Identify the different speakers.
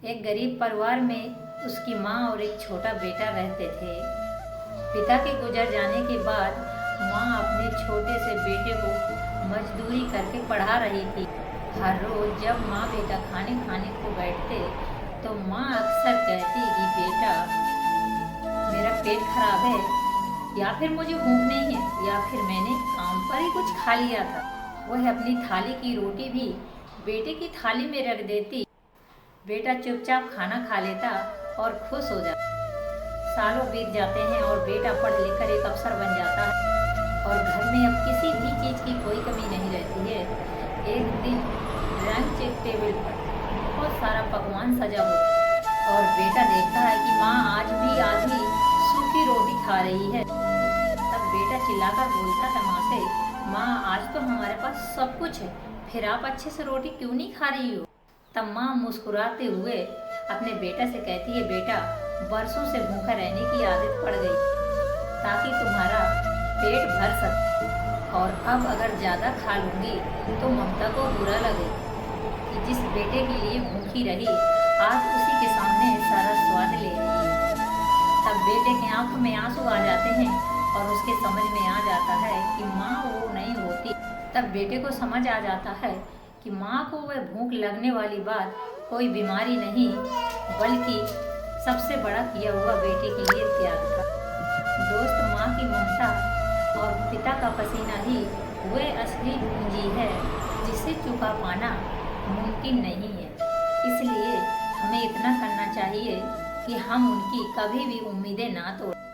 Speaker 1: एक गरीब परिवार में उसकी माँ और एक छोटा बेटा रहते थे। पिता के गुजर जाने के बाद माँ अपने छोटे से बेटे को मजदूरी करके पढ़ा रही थी। हर रोज जब माँ बेटा खाने को बैठते तो माँ अक्सर कहती कि बेटा, मेरा पेट खराब है, या फिर मुझे भूख नहीं है, या फिर मैंने काम पर ही कुछ खा लिया था। वह अपनी थाली की रोटी भी बेटे की थाली में रख देती। बेटा चुपचाप खाना खा लेता और खुश हो जाता। सालों बीत जाते हैं और बेटा पढ़ लिख कर एक अफसर बन जाता है और घर में अब किसी भी चीज़ की कोई कमी नहीं रहती है। एक दिन लंच टेबल पर बहुत सारा पकवान सजा हो और बेटा देखता है कि माँ आज भी आधी सूखी रोटी खा रही है। तब बेटा चिल्लाकर बोलता है माँ से, माँ आज तो हमारे पास सब कुछ है, फिर आप अच्छे से रोटी क्यों नहीं खा रही हो? तब माँ मुस्कुराते हुए अपने बेटा से कहती है, बेटा बरसों से भूखा रहने की आदत पड़ गई ताकि तुम्हारा पेट भर सके, और अब अगर ज़्यादा खा लूँगी तो ममता को बुरा लगे कि जिस बेटे के लिए भूखी रही आज उसी के सामने सारा स्वाद ले रही है। तब बेटे की आंखों में आंसू आ जाते हैं और उसके समझ में आ जाता है कि माँ वो नहीं होती। तब बेटे को समझ आ जाता है कि माँ को वह भूख लगने वाली बात कोई बीमारी नहीं बल्कि सबसे बड़ा किया हुआ बेटे के लिए त्याग था। दोस्त, माँ की ममता और पिता का पसीना ही वह असली पूंजी है जिसे चुका पाना मुमकिन नहीं है। इसलिए हमें इतना करना चाहिए कि हम उनकी कभी भी उम्मीदें ना तोड़ें।